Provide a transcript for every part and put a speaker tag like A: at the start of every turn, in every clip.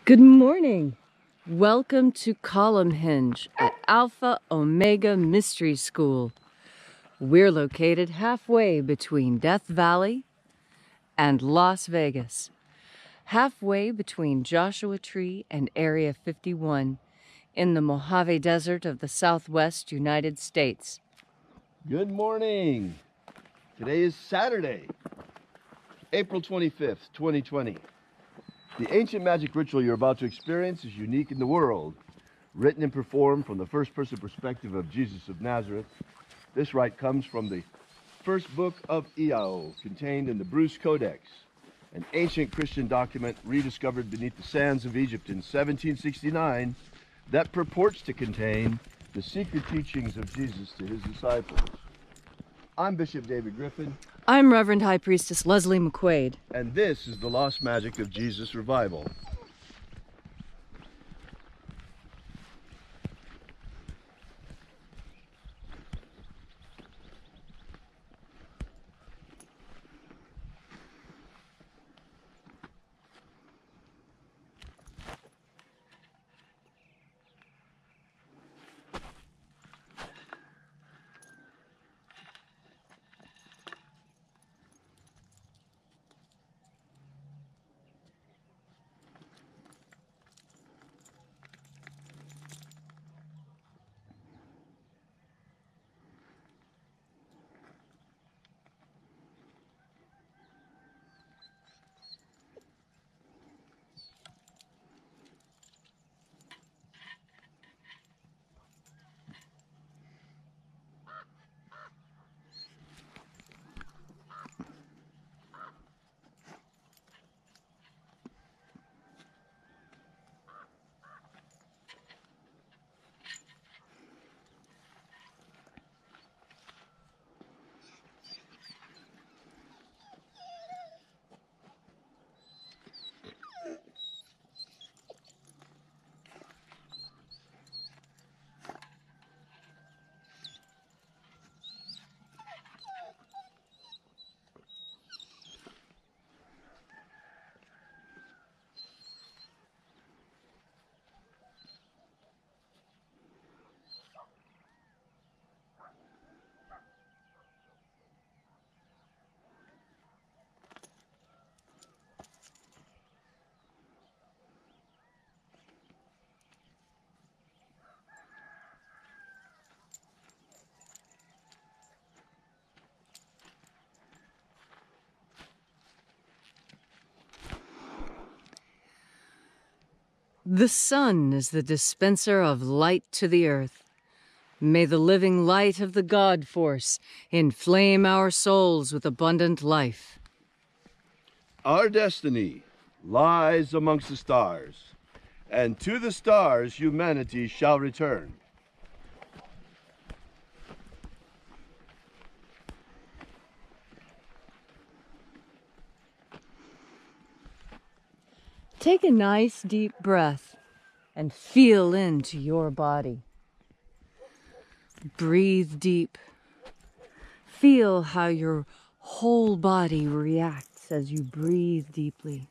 A: Good morning. Welcome to Column Hinge at Alpha Omega Mystery School. We're located halfway between Death Valley and Las Vegas, halfway between Joshua Tree and Area 51 in the Mojave Desert of the Southwest United States.
B: Good morning. Today is Saturday, April 25th, 2020. The ancient magic ritual you're about to experience is unique in the world. Written and performed from the first-person perspective of Jesus of Nazareth, this rite comes from the first book of Iao, contained in the Bruce Codex, an ancient Christian document rediscovered beneath the sands of Egypt in 1769 that purports to contain the secret teachings of Jesus to his disciples. I'm Bishop David Griffin.
A: I'm Reverend High Priestess Leslie McQuaid.
B: And this is the Lost Magic of Jesus Revival.
A: The sun is the dispenser of light to the earth. May the living light of the God Force inflame our souls with abundant life.
B: Our destiny lies amongst the stars, and to the stars humanity shall return.
A: Take a nice deep breath and feel into your body. Breathe deep. Feel how your whole body reacts as you breathe deeply.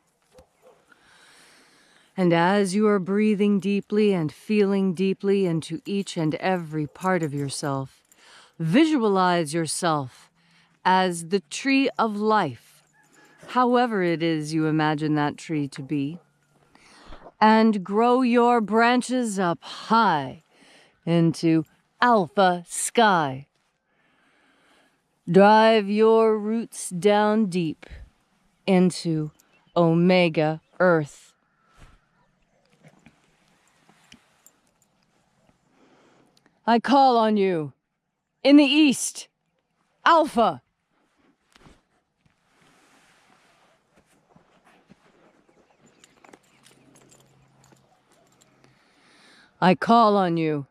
A: And as you are breathing deeply and feeling deeply into each and every part of yourself, visualize yourself as the tree of life, however it is you imagine that tree to be, and grow your branches up high into alpha sky. Drive your roots down deep into omega earth. I call on you in the east, alpha. I call on you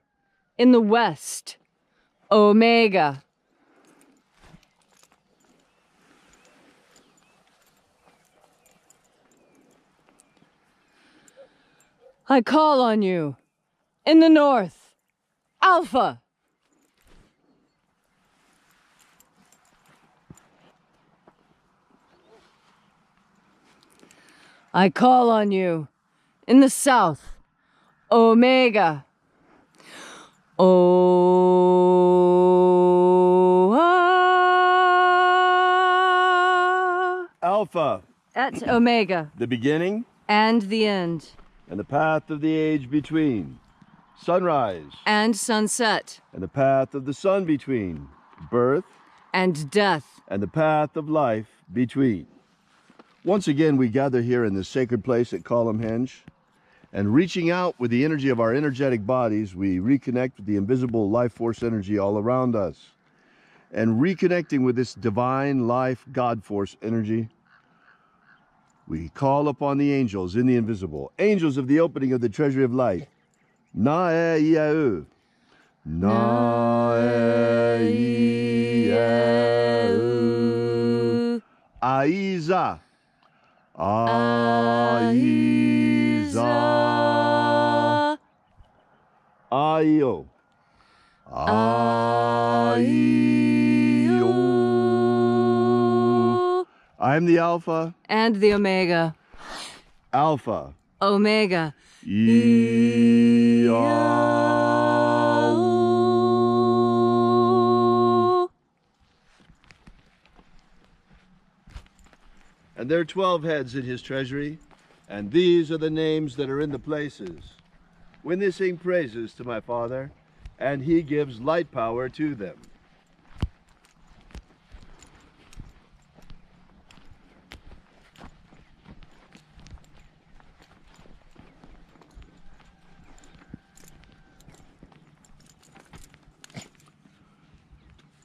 A: in the west, omega. I call on you in the north, alpha. I call on you In the south, Omega.
B: Alpha,
A: At Omega.
B: the beginning
A: And the end.
B: and the path of the age between. Sunrise
A: And sunset.
B: and the path of the sun between. Birth
A: And death.
B: and the path of life between. Once again, we gather here in this sacred place at Columnhenge, and reaching out with the energy of our energetic bodies, we reconnect with the invisible life force energy all around us. And reconnecting with this divine life God force energy, we call upon the angels in the invisible, angels of the opening of the treasury of light. Na-e-ia-u. Na-e-ia-u. Aiza. Aiza. Aio. Aio. I'm the Alpha.
A: And the Omega.
B: Alpha.
A: Omega.
B: Ia-u. And there are 12 heads in his treasury, and these are the names that are in the places. When they sing praises to my Father, and he gives light power to them.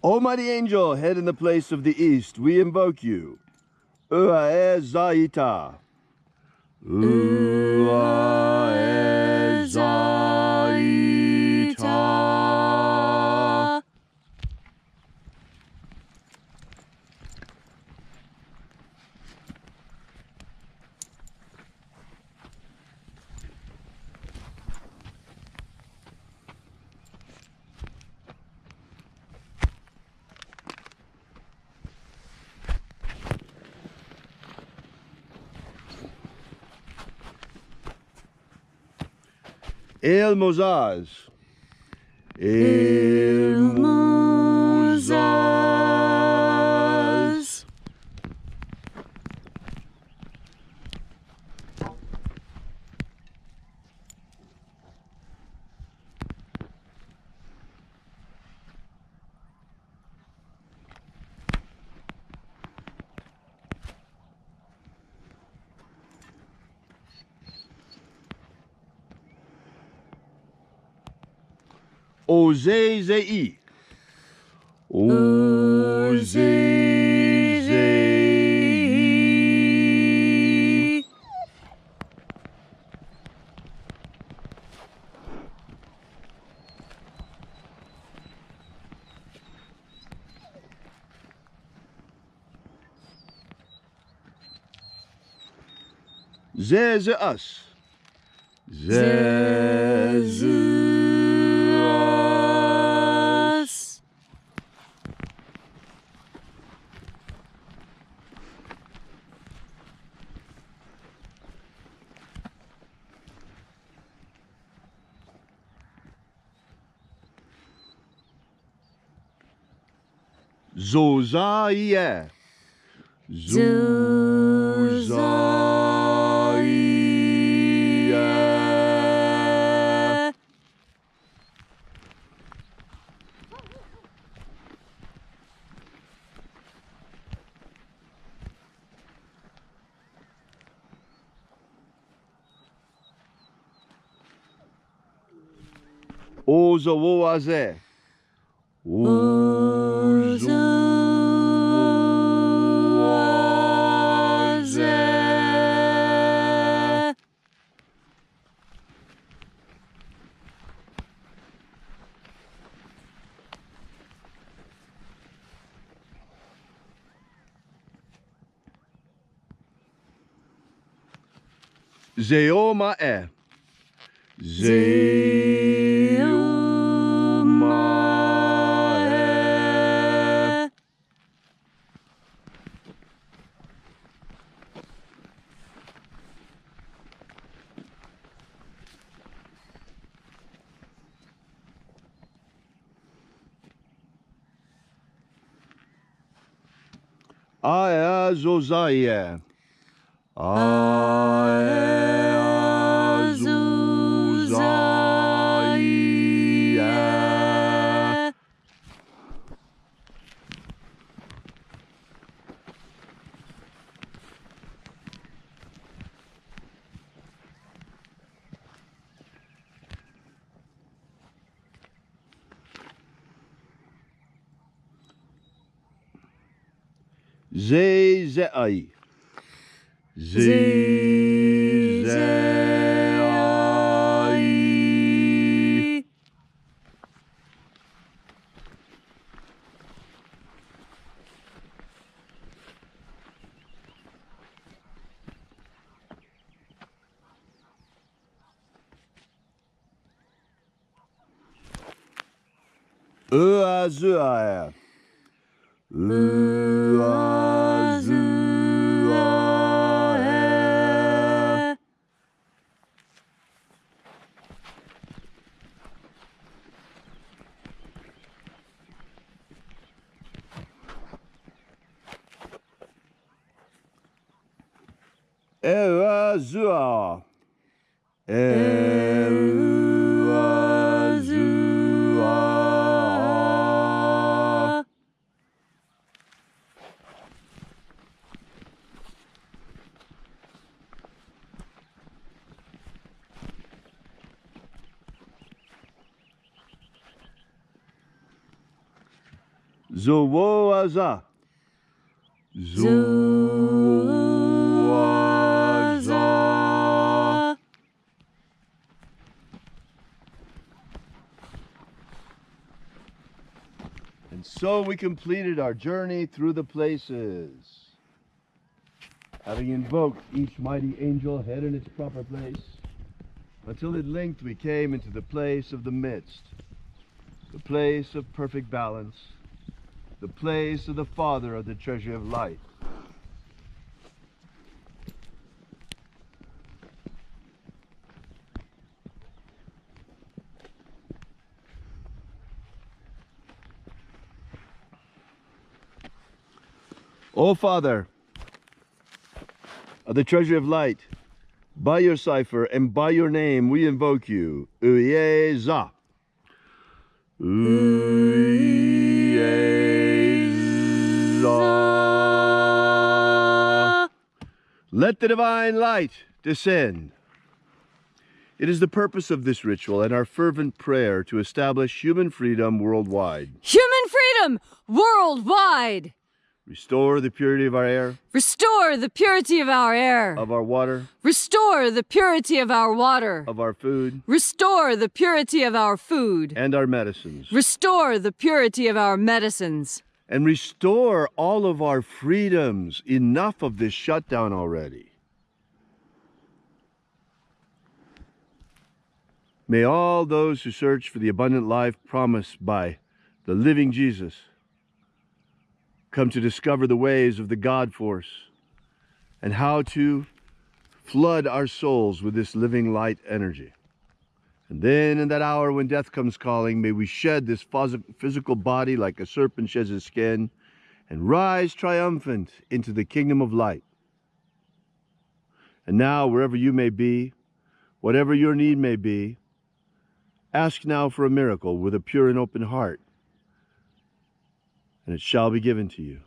B: O mighty angel, head in the place of the east, we invoke you. Ua e zaita. Ua e zaita. El Mozaz. El Mozaz. Ozei-zei. Ozei-zei. Ze-ze-us. Ze-ze-us. Zoza-ie. Zoza-ie. Ozo-wo-aze. Ozo-wo-aze. Zeoma-e. Zeoma-e. Aeazozaiae. Aeazozaiae. Zezai. Zezai. Uazuae. Uazuae. Eazua. Eazua. Zowoaza. Zowoaza. And so we completed our journey through the places. Having invoked each mighty angel head in its proper place, until at length we came into the place of the midst, the place of perfect balance, the place of the Father of the treasure of light. O Father of the treasure of light, by your cipher and by your name we invoke you. Uyeza. Uyeza. Let the divine light descend. It is the purpose of this ritual and our fervent prayer to establish human freedom worldwide.
A: Human freedom worldwide!
B: Restore the purity of our air,
A: Restore the purity of our air.
B: of our water,
A: Restore the purity of our water.
B: of our food,
A: Restore the purity of our food.
B: and our medicines.
A: Restore the purity of our medicines.
B: And restore all of our freedoms. Enough of this shutdown already. May all those who search for the abundant life promised by the living Jesus come to discover the ways of the God force and how to flood our souls with this living light energy. And then in that hour when death comes calling, may we shed this physical body like a serpent sheds his skin and rise triumphant into the kingdom of light. And now, wherever you may be, whatever your need may be, ask now for a miracle with a pure and open heart, and it shall be given to you.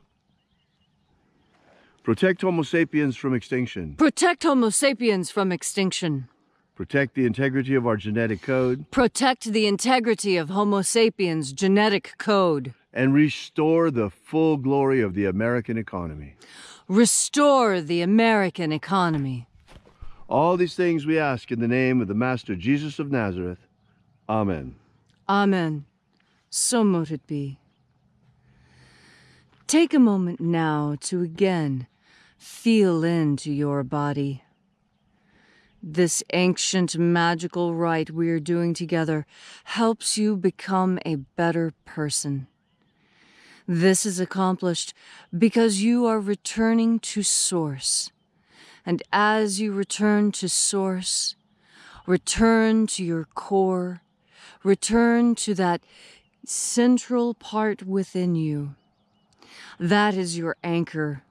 B: Protect Homo sapiens from extinction.
A: Protect Homo sapiens from extinction.
B: Protect the integrity of our genetic code.
A: Protect the integrity of Homo sapiens' genetic code.
B: And restore the full glory of the American economy.
A: Restore the American economy.
B: All these things we ask in the name of the Master Jesus of Nazareth. Amen.
A: Amen. So mote it be. Take a moment now to again feel into your body. This ancient magical rite we are doing together helps you become a better person. This is accomplished because you are returning to Source. And as you return to Source, return to your core, return to that central part within you. That is your anchor.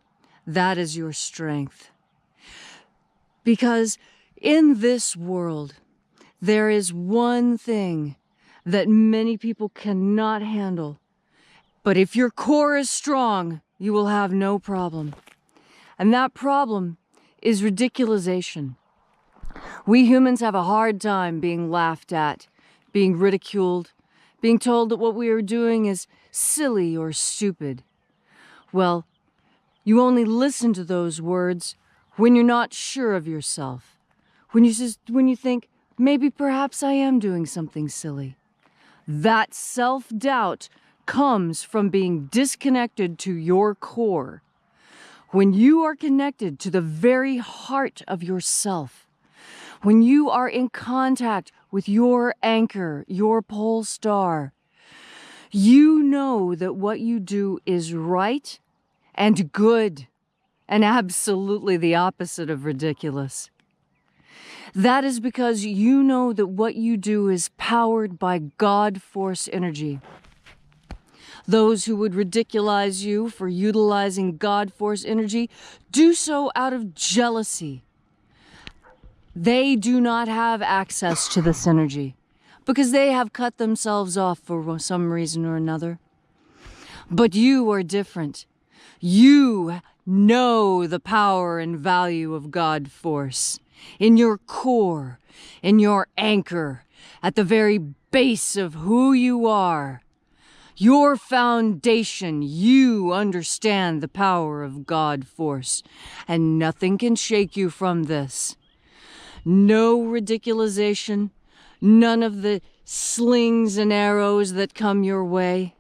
A: That is your strength. Because in this world, there is one thing that many people cannot handle. But if your core is strong, you will have no problem. And that problem is ridiculization. We humans have a hard time being laughed at, being ridiculed, being told that what we are doing is silly or stupid. Well, you only listen to those words when you're not sure of yourself. When you think, maybe perhaps I am doing something silly. That self-doubt comes from being disconnected to your core. When you are connected to the very heart of yourself, when you are in contact with your anchor, your pole star, you know that what you do is right and good and absolutely the opposite of ridiculous. That is because you know that what you do is powered by God force energy. Those who would ridiculize you for utilizing God force energy do so out of jealousy. They do not have access to this energy because they have cut themselves off for some reason or another. But you are different. You know the power and value of God force in your core, in your anchor, at the very base of who you are. Your foundation, you understand the power of God force, and nothing can shake you from this. No ridiculization, none of the slings and arrows that come your way.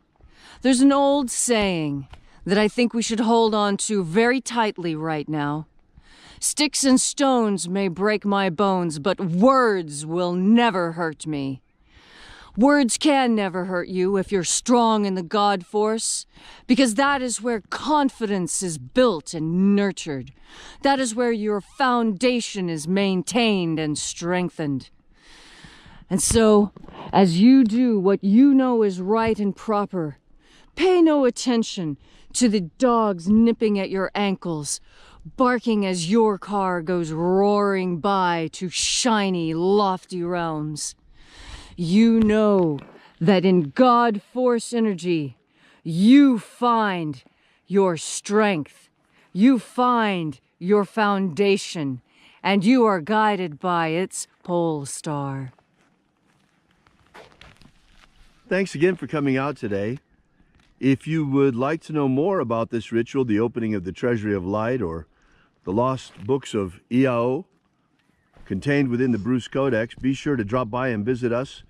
A: There's an old saying that I think we should hold on to very tightly right now. Sticks and stones may break my bones, but words will never hurt me. Words can never hurt you if you're strong in the God force, because that is where confidence is built and nurtured. That is where your foundation is maintained and strengthened. And so, as you do what you know is right and proper, pay no attention to the dogs nipping at your ankles, barking as your car goes roaring by to shiny, lofty realms. You know that in God force energy, you find your strength, you find your foundation, and you are guided by its pole star.
B: Thanks again for coming out today. If you would like to know more about this ritual, the opening of the Treasury of Light, or the lost books of Iao contained within the Bruce Codex, be sure to drop by and visit us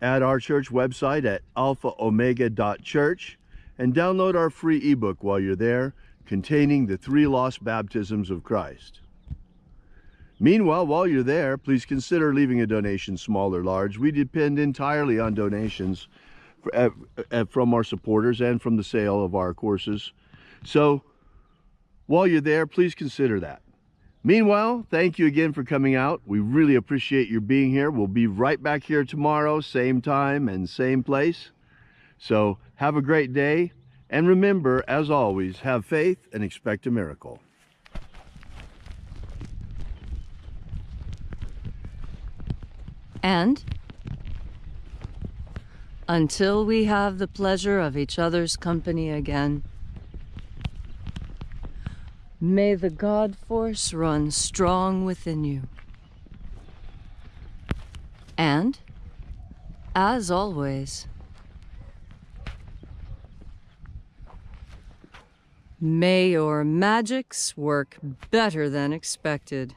B: at our church website at alphaomega.church and download our free ebook while you're there, containing the 3 lost baptisms of Christ. Meanwhile, while you're there, please consider leaving a donation, small or large. We depend entirely on donations from our supporters and from the sale of our courses. So while you're there, please consider that. Meanwhile, thank you again for coming out. We really appreciate your being here. We'll be right back here tomorrow, same time and same place. So have a great day. And remember, as always, have faith and expect a miracle.
A: And until we have the pleasure of each other's company again, may the God force run strong within you. And, as always, may your magics work better than expected.